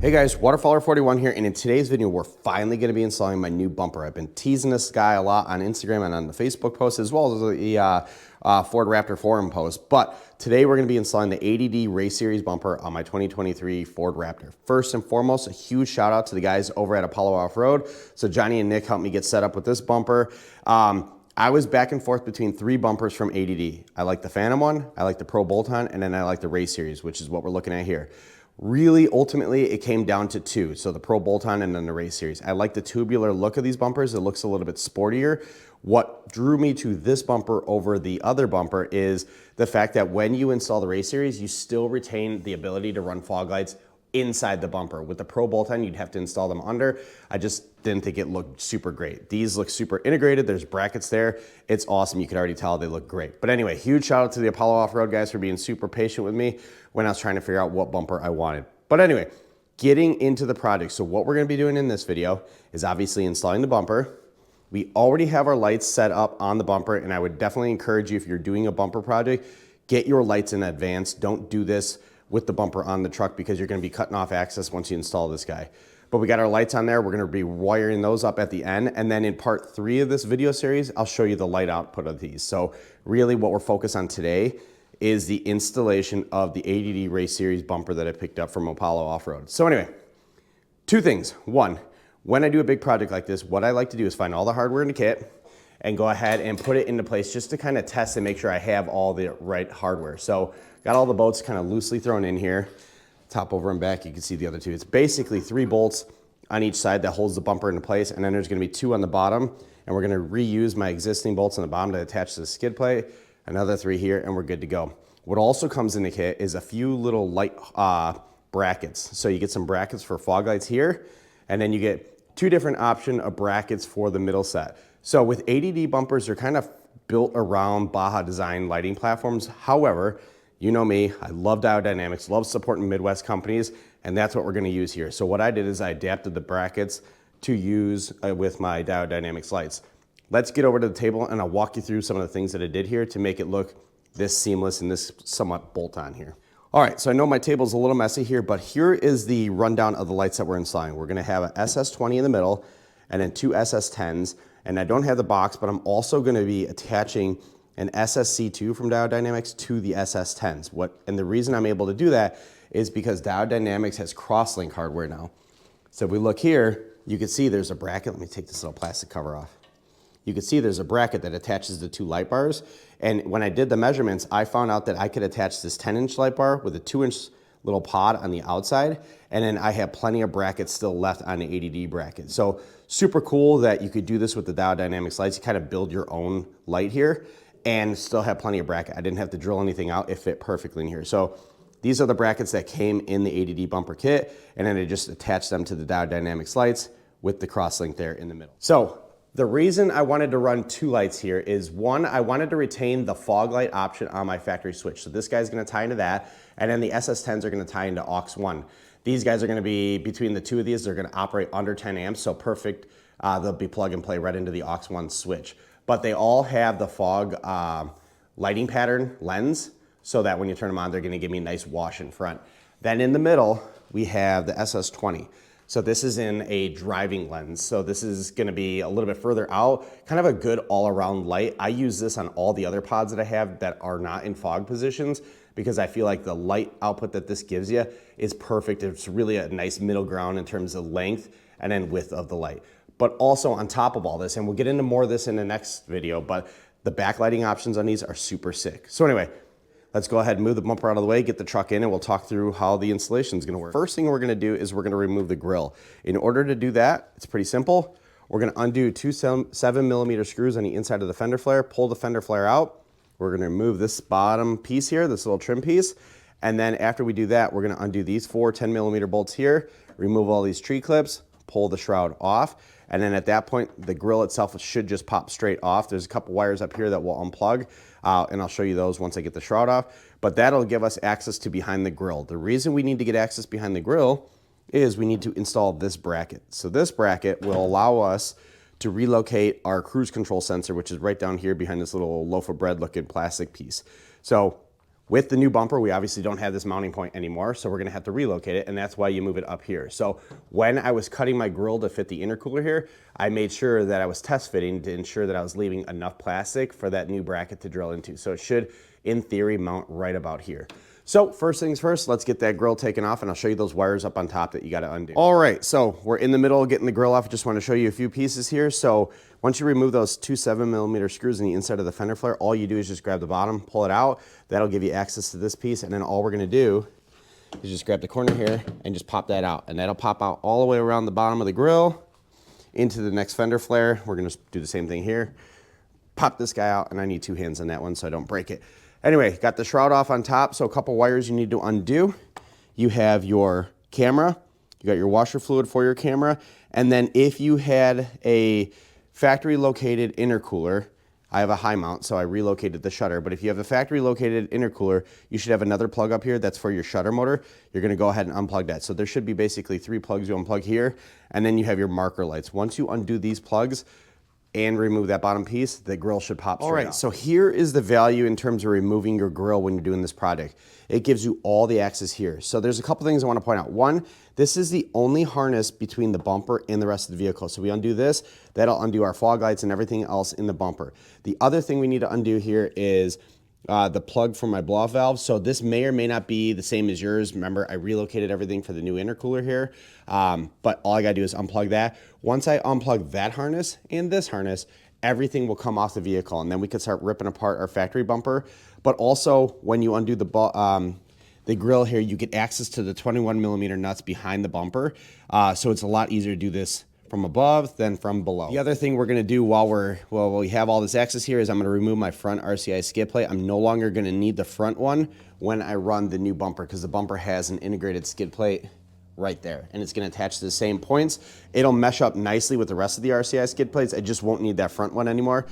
Hey guys, Waterfowler41 here, and in today's video, we're finally going to be installing my new bumper. I've been teasing this guy a lot on Instagram and on the Facebook post, as well as the Ford Raptor forum post. But today we're going to be installing the ADD Race Series bumper on my 2023 Ford Raptor. First and foremost, a huge shout out to the guys over at Apollo Offroad. So Johnny and Nick helped me get set up with this bumper. I was back and forth between three bumpers from ADD. I like the Phantom one, I like the Pro Bolt-On, and then I like the Race Series, which is what we're looking at here. Really, ultimately, it came down to two. So the Pro Bolt-On and then the Race Series. I like the tubular look of these bumpers. It looks a little bit sportier. What drew me to this bumper over the other bumper is the fact that when you install the Race Series, you still retain the ability to run fog lights inside the bumper. With the Pro Bolt-On, you'd have to install them under. I just didn't think it looked super great. These look super integrated. There's brackets there. It's awesome. You can already tell they look great. But anyway, huge shout out to the Apollo Offroad guys for being super patient with me when I was trying to figure out what bumper I wanted. But anyway, getting into the project. So what we're going to be doing in this video is obviously installing the bumper. We already have our lights set up on the bumper, and I would definitely encourage you, if you're doing a bumper project, get your lights in advance. Don't do this with the bumper on the truck because you're going to be cutting off access once you install this guy. But we got our lights on there. We're going to be wiring those up at the end. And then in part 3 of this video series, I'll show you the light output of these. So really what we're focused on today is the installation of the ADD Race Series bumper that I picked up from Apollo Offroad. So anyway, two things. One, when I do a big project like this, what I like to do is find all the hardware in the kit and go ahead and put it into place just to kind of test and make sure I have all the right hardware. So got all the bolts kind of loosely thrown in here. Top over and back, you can see the other two. It's basically 3 bolts on each side that holds the bumper into place, and then there's going to be 2 on the bottom, and we're going to reuse my existing bolts on the bottom to attach to the skid plate, another 3 here, and we're good to go. What also comes in the kit is a few little light brackets. So you get some brackets for fog lights here, and then you get 2 different option of brackets for the middle set. So with ADD bumpers, they're kind of built around Baja design lighting platforms. However, you know me, I love Diode Dynamics, love supporting Midwest companies, and that's what we're going to use here. So what I did is I adapted the brackets to use with my Diode Dynamics lights. Let's get over to the table and I'll walk you through some of the things that I did here to make it look this seamless and this somewhat bolt-on here. All right, so I know my table's a little messy here, but here is the rundown of the lights that we're installing. We're going to have a SS20 in the middle and then 2 SS10s. And I don't have the box, but I'm also going to be attaching an SSC2 from Diode Dynamics to the SS10s. And the reason I'm able to do that is because Diode Dynamics has crosslink hardware now. So if we look here, you can see there's a bracket. Let me take this little plastic cover off. You can see there's a bracket that attaches the 2 light bars. And when I did the measurements, I found out that I could attach this 10-inch light bar with a 2-inch little pod on the outside, and then I have plenty of brackets still left on the ADD bracket. So super cool that you could do this with the Diode Dynamics lights. You kind of build your own light here and still have plenty of bracket. I didn't have to drill anything out. It fit perfectly in here. So these are the brackets that came in the ADD bumper kit, and then I just attached them to the Diode Dynamics lights with the crosslink there in the middle. So the reason I wanted to run 2 lights here is, one, I wanted to retain the fog light option on my factory switch. So this guy's going to tie into that, and then the SS10s are going to tie into aux 1. These guys are going to be, between the 2 of these, they're going to operate under 10 amps, so perfect. They'll be plug and play right into the aux 1 switch. But they all have the fog lighting pattern lens, so that when you turn them on, they're going to give me a nice wash in front. Then in the middle, we have the SS20. So this is in a driving lens. So this is going to be a little bit further out, kind of a good all-around light. I use this on all the other pods that I have that are not in fog positions because I feel like the light output that this gives you is perfect. It's really a nice middle ground in terms of length and then width of the light. But also on top of all this, and we'll get into more of this in the next video, but the backlighting options on these are super sick. So anyway, let's go ahead and move the bumper out of the way, get the truck in, and we'll talk through how the installation is going to work. First thing we're going to do is we're going to remove the grill. In order to do that, it's pretty simple. We're going to undo 2 7mm screws on the inside of the fender flare, pull the fender flare out. We're going to remove this bottom piece here, this little trim piece. And then after we do that, we're going to undo these 4 10mm bolts here, remove all these tree clips, pull the shroud off. And then at that point, the grill itself should just pop straight off. There's a couple wires up here that will unplug, and I'll show you those once I get the shroud off. But that'll give us access to behind the grill. The reason we need to get access behind the grill is we need to install this bracket. So this bracket will allow us to relocate our cruise control sensor, which is right down here behind this little loaf of bread looking plastic piece. So With the new bumper, we obviously don't have this mounting point anymore, so we're gonna have to relocate it, and that's why you move it up here. So when I was cutting my grill to fit the intercooler here, I made sure that I was test fitting to ensure that I was leaving enough plastic for that new bracket to drill into. So it should, in theory, mount right about here. So first things first, let's get that grill taken off, and I'll show you those wires up on top that you gotta undo. All right, so we're in the middle of getting the grill off. I just wanna show you a few pieces here. So once you remove those two 7mm screws in the inside of the fender flare, all you do is just grab the bottom, pull it out. That'll give you access to this piece, and then all we're gonna do is just grab the corner here and just pop that out. And that'll pop out all the way around the bottom of the grill into the next fender flare. We're gonna do the same thing here. Pop this guy out, and I need two hands on that one so I don't break it. Anyway, got the shroud off on top, so a couple wires you need to undo. You have your camera, you got your washer fluid for your camera, and then if you had a factory located intercooler, I have a high mount, so I relocated the shutter, but if you have a factory located intercooler, you should have another plug up here that's for your shutter motor. You're gonna go ahead and unplug that. So there should be basically 3 plugs you unplug here, and then you have your marker lights. Once you undo these plugs, and remove that bottom piece, the grill should pop straight out. All right, so here is the value in terms of removing your grill when you're doing this project. It gives you all the access here. So there's a couple things I want to point out. One, this is the only harness between the bumper and the rest of the vehicle. So we undo this, that'll undo our fog lights and everything else in the bumper. The other thing we need to undo here is the plug for my blow-off valve. So this may or may not be the same as yours. Remember, I relocated everything for the new intercooler here, but all I gotta do is unplug that. Once I unplug that harness and this harness, everything will come off the vehicle, and then we can start ripping apart our factory bumper. But also, when you undo the grill here, you get access to the 21mm nuts behind the bumper, so it's a lot easier to do this from above than from below. The other thing we're gonna do while we have all this access here is I'm gonna remove my front RCI skid plate. I'm no longer gonna need the front one when I run the new bumper, because the bumper has an integrated skid plate right there, and it's gonna attach to the same points. It'll mesh up nicely with the rest of the RCI skid plates. I just won't need that front one anymore.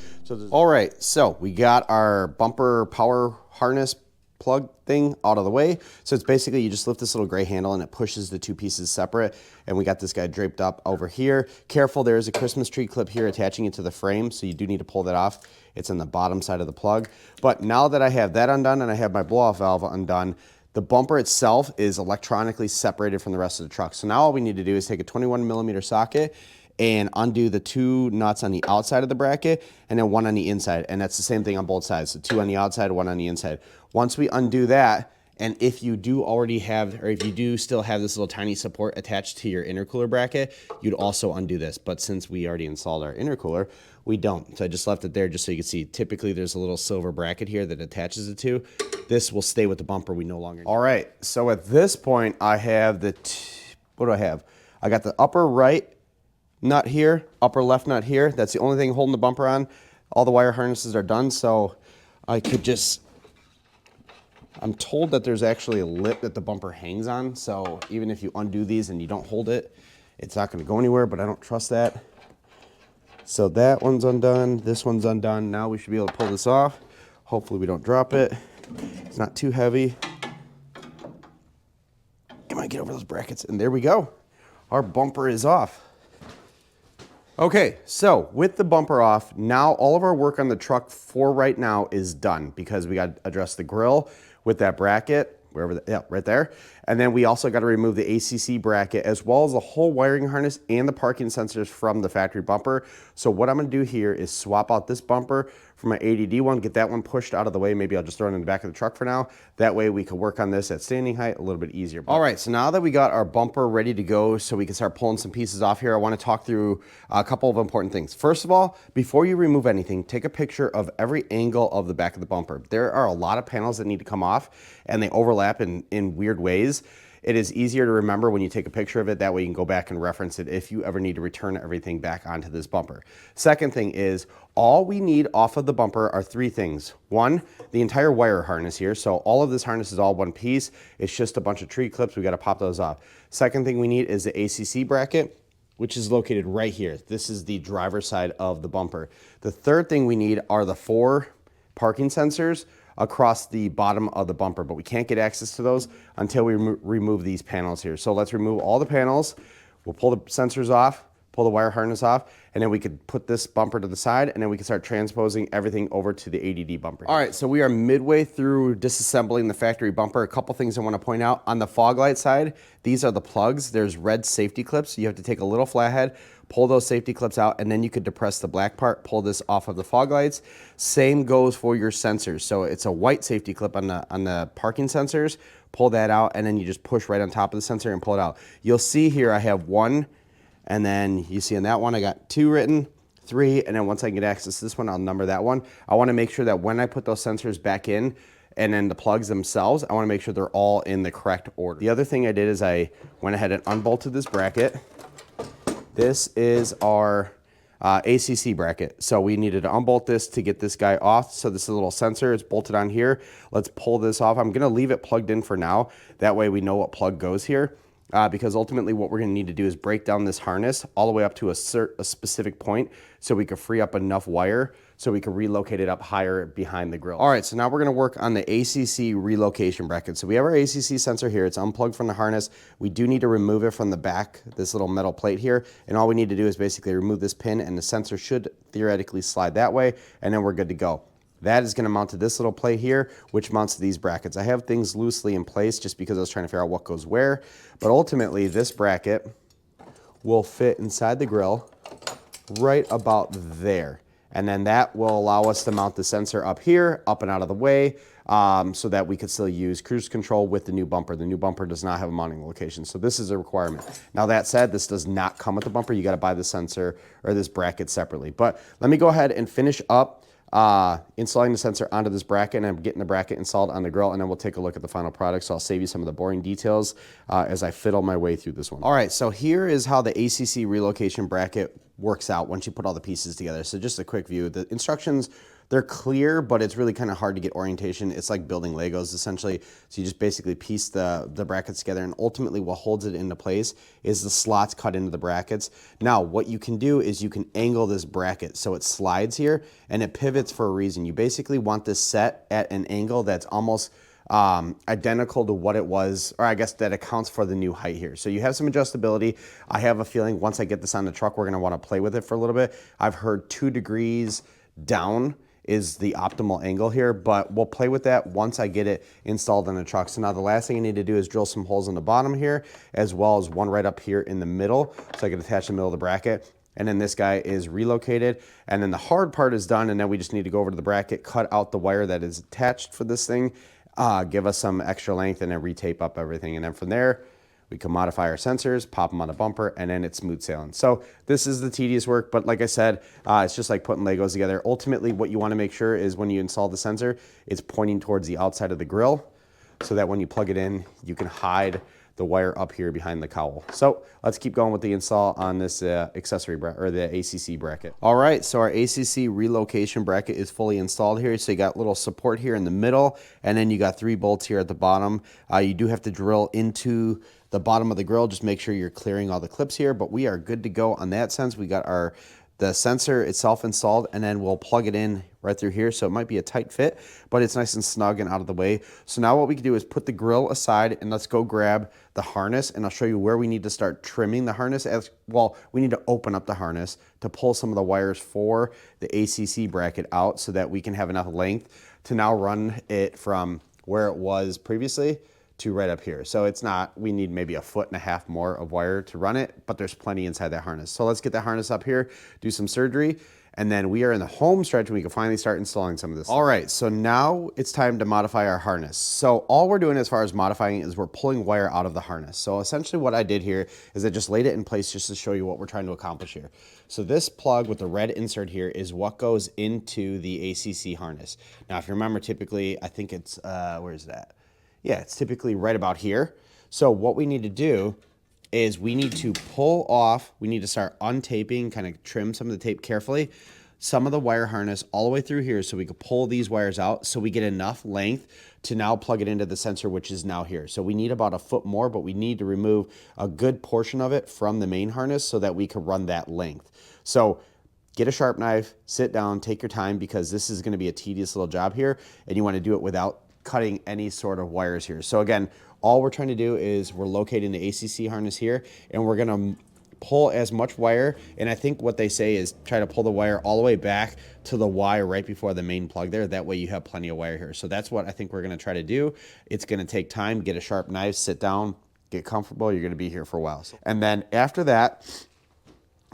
All right, so we got our bumper power harness plug thing out of the way. So it's basically, you just lift this little gray handle and it pushes the two pieces separate. And we got this guy draped up over here. Careful, there is a Christmas tree clip here attaching it to the frame, so you do need to pull that off. It's on the bottom side of the plug. But now that I have that undone and I have my blow-off valve undone, the bumper itself is electronically separated from the rest of the truck. So now all we need to do is take a 21mm socket and undo the 2 nuts on the outside of the bracket and then 1 on the inside. And that's the same thing on both sides. So 2 on the outside, 1 on the inside. Once we undo that, and if you do already have, or if you do still have this little tiny support attached to your intercooler bracket, you'd also undo this. But since we already installed our intercooler, we don't. So I just left it there just so you can see. Typically there's a little silver bracket here that attaches it to. This will stay with the bumper. We no longer need. All right, so at this point I have what do I have? I got the upper right nut here, upper left nut here. That's the only thing holding the bumper on. All the wire harnesses are done, so I could just, I'm told that there's actually a lip that the bumper hangs on, so even if you undo these and you don't hold it, it's not gonna go anywhere, but I don't trust that. So that one's undone, this one's undone. Now we should be able to pull this off. Hopefully we don't drop it. It's not too heavy. Come on, get over those brackets, and there we go. Our bumper is off. Okay, so with the bumper off, now all of our work on the truck for right now is done, because we got to address the grill with that bracket, right there. And then we also got to remove the ACC bracket, as well as the whole wiring harness and the parking sensors from the factory bumper. So what I'm gonna do here is swap out this bumper for my ADD one, get that one pushed out of the way. Maybe I'll just throw it in the back of the truck for now. That way we can work on this at standing height a little bit easier. All right, so now that we got our bumper ready to go so we can start pulling some pieces off here, I wanna talk through a couple of important things. First of all, before you remove anything, take a picture of every angle of the back of the bumper. There are a lot of panels that need to come off, and they overlap in weird ways. It is easier to remember when you take a picture of it. That way you can go back and reference it if you ever need to return everything back onto this bumper. Second thing is, all we need off of the bumper are 3 things. One, the entire wire harness here. So all of this harness is all one piece. It's just a bunch of tree clips. We got to pop those off. Second thing we need is the ACC bracket, which is located right here. This is the driver's side of the bumper. The third thing we need are the 4 parking sensors across the bottom of the bumper, but we can't get access to those until we remove these panels here. So let's remove all the panels. We'll pull the sensors off, pull the wire harness off, and then we could put this bumper to the side, and then we can start transposing everything over to the ADD bumper. All right, so we are midway through disassembling the factory bumper. A couple things I want to point out. On the fog light side, these are the plugs. There's red safety clips. You have to take a little flathead, pull those safety clips out, and then you could depress the black part, pull this off of the fog lights. Same goes for your sensors. So it's a white safety clip on the parking sensors. Pull that out, and then you just push right on top of the sensor and pull it out. You'll see here I have one, and then you see in that one I got 2 written, 3, and then once I get access to this one, I'll number that one. I want to make sure that when I put those sensors back in, and then the plugs themselves, I want to make sure they're all in the correct order. The other thing I did is I went ahead and unbolted this bracket. This is our ACC bracket. So we needed to unbolt this to get this guy off. So this is a little sensor, it's bolted on here. Let's pull this off. I'm gonna leave it plugged in for now. That way we know what plug goes here. Because ultimately what we're gonna need to do is break down this harness all the way up to a specific point so we can free up enough wire so we can relocate it up higher behind the grill. All right, so now we're gonna work on the ACC relocation bracket. So we have our ACC sensor here. It's unplugged from the harness. We do need to remove it from the back, this little metal plate here. And all we need to do is basically remove this pin, and the sensor should theoretically slide that way, and then we're good to go. That is going to mount to this little plate here, which mounts to these brackets. I have things loosely in place just because I was trying to figure out what goes where. But ultimately, this bracket will fit inside the grill right about there. And then that will allow us to mount the sensor up here, up and out of the way, so that we could still use cruise control with the new bumper. The new bumper does not have a mounting location, so this is a requirement. Now that said, this does not come with the bumper. You got to buy the sensor or this bracket separately. But let me go ahead and finish up installing the sensor onto this bracket, and I'm getting the bracket installed on the grill, and then we'll take a look at the final product. So I'll save you some of the boring details as I fiddle my way through this one. All right, so here is how the ACC relocation bracket works out once you put all the pieces together. So just a quick view. The instructions, they're clear, but it's really kind of hard to get orientation. It's like building Legos, essentially. So you just basically piece the brackets together, and ultimately what holds it into place is the slots cut into the brackets. Now, what you can do is you can angle this bracket so it slides here, and it pivots for a reason. You basically want this set at an angle that's almost identical to what it was, or I guess that accounts for the new height here. So you have some adjustability. I have a feeling once I get this on the truck, we're gonna wanna play with it for a little bit. I've heard 2 degrees down is the optimal angle here, but we'll play with that once I get it installed on the truck. So now the last thing I need to do is drill some holes in the bottom here, as well as one right up here in the middle, so I can attach the middle of the bracket. And then this guy is relocated, and then the hard part is done, and then we just need to go over to the bracket, cut out the wire that is attached for this thing, give us some extra length, and then retape up everything. And then from there, we can modify our sensors, pop them on a bumper, and then it's smooth sailing. So this is the tedious work, but like I said, it's just like putting Legos together. Ultimately, what you want to make sure is when you install the sensor, it's pointing towards the outside of the grill so that when you plug it in, you can hide the wire up here behind the cowl. So let's keep going with the install on this accessory or the ACC bracket. All right, so our ACC relocation bracket is fully installed here. So you got little support here in the middle, and then you got 3 bolts here at the bottom. You do have to drill into the bottom of the grill. Just make sure you're clearing all the clips here, but we are good to go on that sense. We got the sensor itself installed, and then we'll plug it in right through here. So it might be a tight fit, but it's nice and snug and out of the way. So now what we can do is put the grill aside, and let's go grab the harness, and I'll show you where we need to start trimming the harness. As well, we need to open up the harness to pull some of the wires for the ACC bracket out so that we can have enough length to now run it from where it was previously to right up here. So it's not, we need maybe 1.5 feet more of wire to run it, but there's plenty inside that harness. So let's get that harness up here, do some surgery, and then we are in the home stretch and we can finally start installing some of this. All right, so now it's time to modify our harness. So all we're doing as far as modifying is we're pulling wire out of the harness. So essentially what I did here is I just laid it in place just to show you what we're trying to accomplish here. So this plug with the red insert here is what goes into the ACC harness. Now, if you remember, typically, I think it's, where is that? Yeah, it's typically right about here. So what we need to do is we need to pull off, we need to start untaping, kind of trim some of the tape carefully, some of the wire harness all the way through here so we can pull these wires out so we get enough length to now plug it into the sensor, which is now here. So we need about 1 foot more, but we need to remove a good portion of it from the main harness so that we can run that length. So get a sharp knife, sit down, take your time, because this is gonna be a tedious little job here, and you wanna do it without cutting any sort of wires here. So again, all we're trying to do is we're locating the ACC harness here, and we're gonna pull as much wire, and I think what they say is try to pull the wire all the way back to the wire right before the main plug there. That way you have plenty of wire here. So that's what I think we're gonna try to do. It's gonna take time, get a sharp knife, sit down, get comfortable. You're gonna be here for a while. And then after that,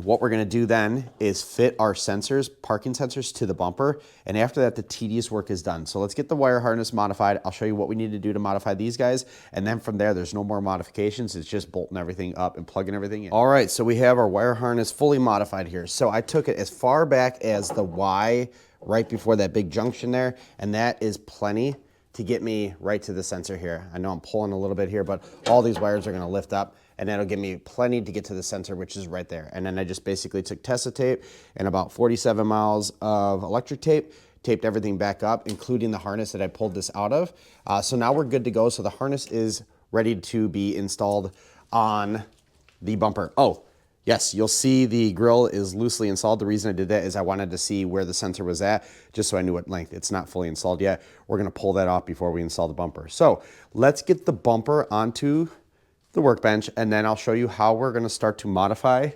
what we're gonna do then is fit our sensors, parking sensors, to the bumper. And after that, the tedious work is done. So let's get the wire harness modified. I'll show you what we need to do to modify these guys. And then from there, there's no more modifications. It's just bolting everything up and plugging everything in. All right, so we have our wire harness fully modified here. So I took it as far back as the Y right before that big junction there. And that is plenty to get me right to the sensor here. I know I'm pulling a little bit here, but all these wires are gonna lift up, and that'll give me plenty to get to the sensor, which is right there. And then I just basically took Tessa tape and about 47 miles of electric tape, taped everything back up, including the harness that I pulled this out of. So now we're good to go. So the harness is ready to be installed on the bumper. Oh, yes, you'll see the grill is loosely installed. The reason I did that is I wanted to see where the sensor was at, just so I knew what length. It's not fully installed yet. We're gonna pull that off before we install the bumper. So let's get the bumper onto the workbench, and then I'll show you how we're gonna start to modify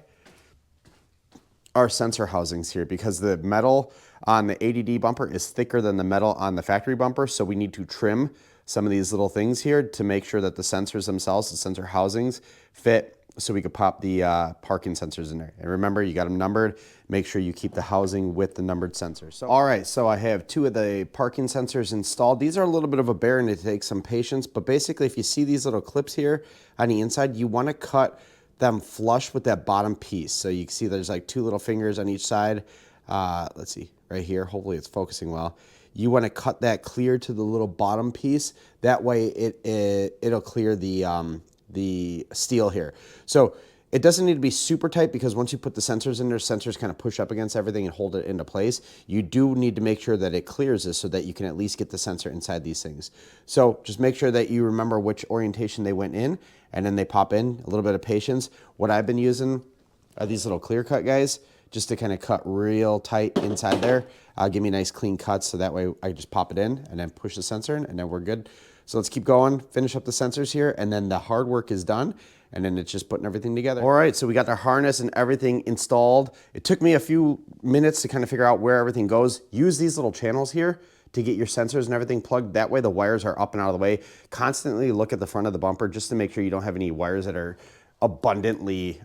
our sensor housings here, because the metal on the ADD bumper is thicker than the metal on the factory bumper. So we need to trim some of these little things here to make sure that the sensors themselves, the sensor housings, fit, so we could pop the parking sensors in there. And remember, you got them numbered. Make sure you keep the housing with the numbered sensors. So, all right, so I have 2 of the parking sensors installed. These are a little bit of a bear and it takes some patience, but basically if you see these little clips here on the inside, you wanna cut them flush with that bottom piece. So you can see there's like 2 little fingers on each side. Let's see, right here, hopefully it's focusing well. You wanna cut that clear to the little bottom piece. That way it'll clear the steel here. So it doesn't need to be super tight, because once you put the sensors in there, sensors kind of push up against everything and hold it into place. You do need to make sure that it clears this so that you can at least get the sensor inside these things. So just make sure that you remember which orientation they went in, and then they pop in. A little bit of patience. What I've been using are these little clear cut guys, just to kind of cut real tight inside there. Give me nice clean cuts, so that way I just pop it in and then push the sensor in, and then we're good. So let's keep going, finish up the sensors here, and then the hard work is done, and then it's just putting everything together. All right, so we got the harness and everything installed. It took me a few minutes to kind of figure out where everything goes. Use these little channels here to get your sensors and everything plugged. That way the wires are up and out of the way. Constantly look at the front of the bumper just to make sure you don't have any wires that are abundantly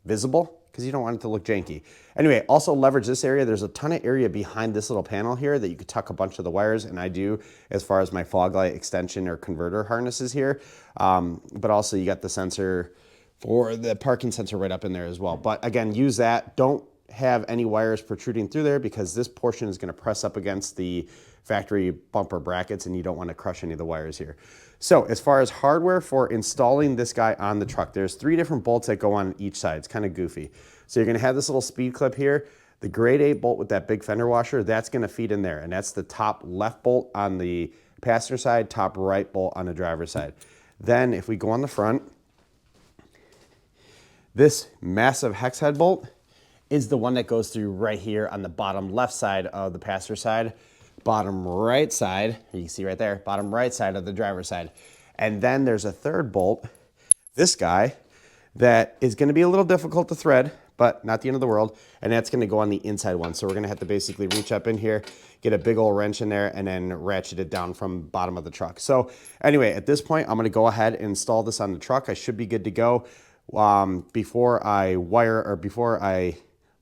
visible, because you don't want it to look janky. Anyway, also leverage this area. There's a ton of area behind this little panel here that you could tuck a bunch of the wires, and I do, as far as my fog light extension or converter harnesses here. But also you got the sensor for the parking sensor right up in there as well. But again, use that. Don't have any wires protruding through there, because this portion is gonna press up against the factory bumper brackets, and you don't wanna crush any of the wires here. So as far as hardware for installing this guy on the truck, there's 3 different bolts that go on each side. It's kind of goofy. So you're gonna have this little speed clip here. The grade 8 bolt with that big fender washer, that's gonna feed in there, and that's the top left bolt on the passenger side, top right bolt on the driver's side. Then if we go on the front, this massive hex head bolt is the one that goes through right here on the bottom left side of the passenger side, bottom right side, you can see right there, bottom right side of the driver's side. And then there's a third bolt, this guy, that is gonna be a little difficult to thread, but not the end of the world, and that's gonna go on the inside one. So we're gonna have to basically reach up in here, get a big old wrench in there, and then ratchet it down from bottom of the truck. So anyway, at this point, I'm gonna go ahead and install this on the truck. I should be good to go. Before I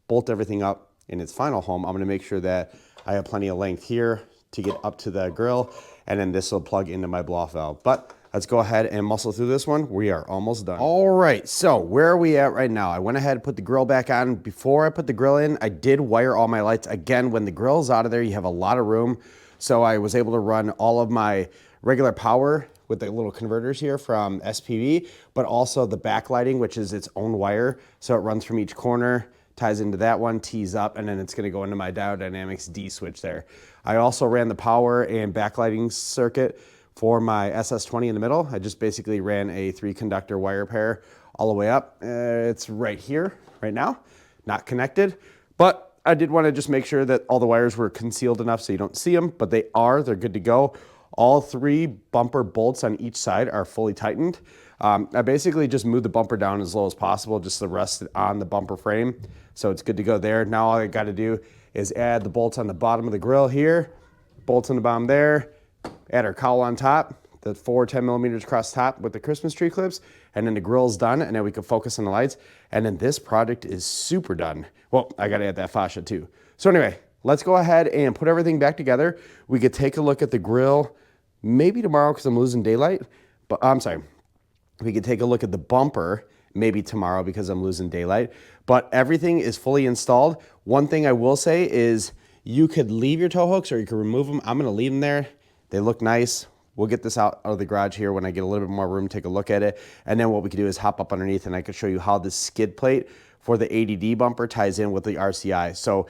bolt everything up in its final home, I'm gonna make sure that I have plenty of length here to get up to the grill, and then this will plug into my blow-off valve. But let's go ahead and muscle through this one. We are almost done. All right, so where are we at right now? I went ahead and put the grill back on. Before I put the grill in, I did wire all my lights. Again, when the grill's out of there, you have a lot of room. So I was able to run all of my regular power with the little converters here from SPV, but also the backlighting, which is its own wire. So it runs from each corner, ties into that one, tees up, and then it's gonna go into my Diode Dynamics D switch there. I also ran the power and backlighting circuit for my SS20 in the middle. I just basically ran a 3-conductor wire pair all the way up. It's right here, right now, not connected, but I did wanna just make sure that all the wires were concealed enough so you don't see them, but they're good to go. All 3 bumper bolts on each side are fully tightened. I basically just moved the bumper down as low as possible just to rest it on the bumper frame. So it's good to go there. Now all I got to do is add the bolts on the bottom of the grill here, bolts on the bottom there, add our cowl on top, the 4 10mm across top with the Christmas tree clips, and then the grill's done, and then we can focus on the lights. And then this project is super done. Well, I got to add that fascia too. So anyway, let's go ahead and put everything back together. We could take a look at the grill maybe tomorrow because I'm losing daylight, but I'm sorry. We could take a look at the bumper maybe tomorrow because I'm losing daylight, but everything is fully installed. One thing I will say is you could leave your tow hooks or you can remove them. I'm going to leave them there. They look nice. We'll get this out of the garage here when I get a little bit more room, take a look at it. And then what we can do is hop up underneath and I can show you how the skid plate for the ADD bumper ties in with the RCI. So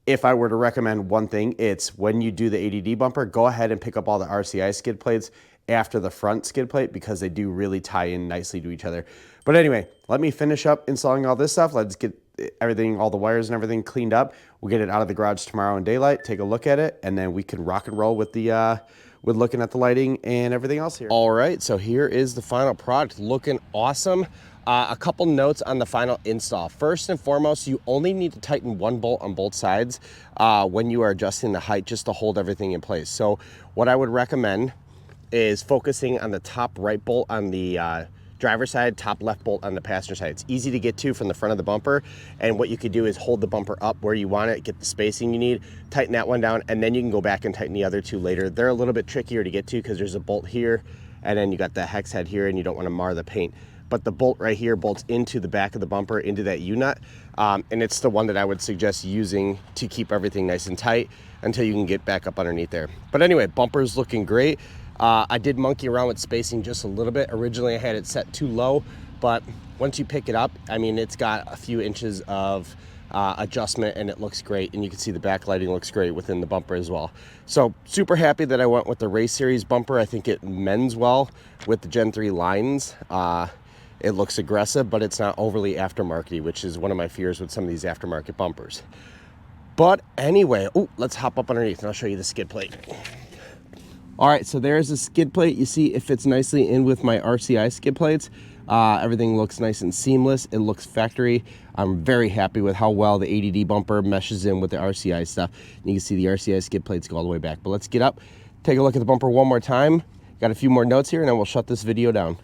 if I were to recommend one thing, it's when you do the ADD bumper, go ahead and pick up all the RCI skid plates after the front skid plate because they do really tie in nicely to each other. But anyway, let me finish up installing all this stuff. Let's get everything, all the wires and everything cleaned up. We'll get it out of the garage tomorrow in daylight, take a look at it, and then we can rock and roll with the with looking at the lighting and everything else here. All right, so here is the final product, looking awesome. A couple notes on the final install. First and foremost, you only need to tighten one bolt on both sides when you are adjusting the height just to hold everything in place. So what I would recommend is focusing on the top right bolt on the driver's side, top left bolt on the passenger side. It's easy to get to from the front of the bumper, and what you could do is hold the bumper up where you want it, get the spacing you need, tighten that one down, and then you can go back and tighten the other two later. They're a little bit trickier to get to because there's a bolt here, and then you got the hex head here, and you don't want to mar the paint. But the bolt right here bolts into the back of the bumper, into that U-nut, and it's the one that I would suggest using to keep everything nice and tight until you can get back up underneath there. But anyway, bumper's looking great. I did monkey around with spacing just a little bit. Originally I had it set too low, but once you pick it up, I mean, it's got a few inches of adjustment and it looks great, and you can see the backlighting looks great within the bumper as well. So super happy that I went with the race series bumper. I think it mends well with the Gen 3 lines. It looks aggressive, but it's not overly aftermarket-y, which is one of my fears with some of these aftermarket bumpers. But anyway, let's hop up underneath and I'll show you the skid plate. All right, so there's the skid plate. You see it fits nicely in with my RCI skid plates. Everything looks nice and seamless. It looks factory. I'm very happy with how well the ADD bumper meshes in with the RCI stuff. You can see the RCI skid plates go all the way back. But let's get up, take a look at the bumper one more time. Got a few more notes here and then we'll shut this video down.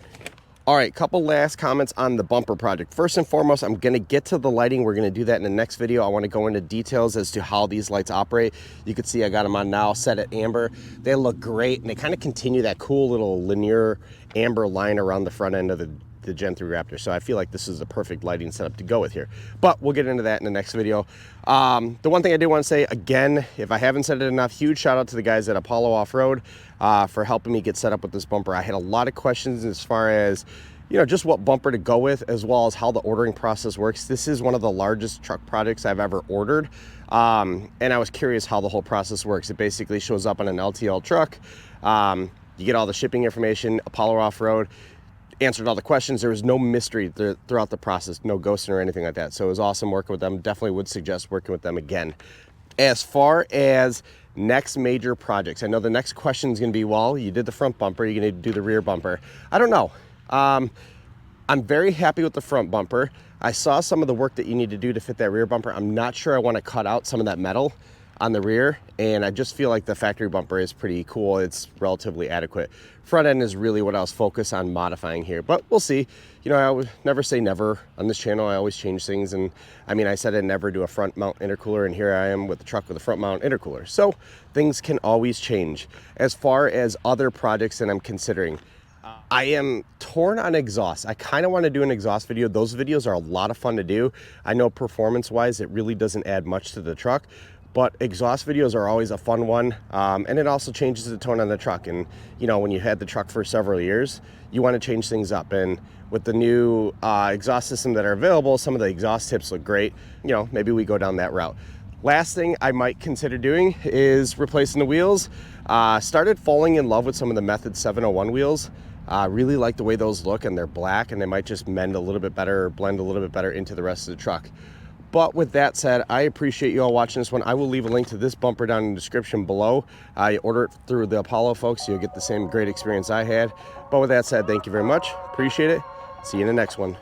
All right, couple last comments on the bumper project. First and foremost, I'm gonna get to the lighting. We're gonna do that in the next video. I wanna go into details as to how these lights operate. You can see I got them on now, set at amber. They look great, and they kind of continue that cool little linear amber line around the front end of the Gen 3 Raptor. So I feel like this is a perfect lighting setup to go with here. But we'll get into that in the next video. The one thing I do wanna say, again, if I haven't said it enough, huge shout out to the guys at Apollo Offroad for helping me get set up with this bumper. I had a lot of questions as far as, you know, just what bumper to go with, as well as how the ordering process works. This is one of the largest truck projects I've ever ordered. And I was curious how the whole process works. It basically shows up on an LTL truck. You get all the shipping information. Apollo Offroad answered all the questions. There was no mystery throughout the process, no ghosting or anything like that. So it was awesome working with them. Definitely would suggest working with them again. As far as next major projects, I know the next question is going to be, well, you did the front bumper, you're going to do the rear bumper. I don't know. I'm very happy with the front bumper. I saw some of the work that you need to do to fit that rear bumper. I'm not sure I want to cut out some of that metal on the rear, and I just feel like the factory bumper is pretty cool. It's relatively adequate. Front end is really what I was focused on modifying here, but we'll see. You know, I would never say never on this channel. I always change things, and I mean, I said I'd never do a front mount intercooler, and here I am with the truck with a front mount intercooler. So things can always change. As far as other projects that I'm considering, I am torn on exhaust. I kind of want to do an exhaust video. Those videos are a lot of fun to do. I know performance-wise, it really doesn't add much to the truck, but exhaust videos are always a fun one. And it also changes the tone on the truck. And, you know, when you had the truck for several years, you want to change things up. And with the new exhaust system that are available, some of the exhaust tips look great. You know, maybe we go down that route. Last thing I might consider doing is replacing the wheels. Started falling in love with some of the Method 701 wheels. Really like the way those look, and they're black, and they might just mend a little bit better, or blend a little bit better into the rest of the truck. But with that said, I appreciate you all watching this one. I will leave a link to this bumper down in the description below. You order it through the Apollo folks, so you'll get the same great experience I had. But with that said, thank you very much. Appreciate it. See you in the next one.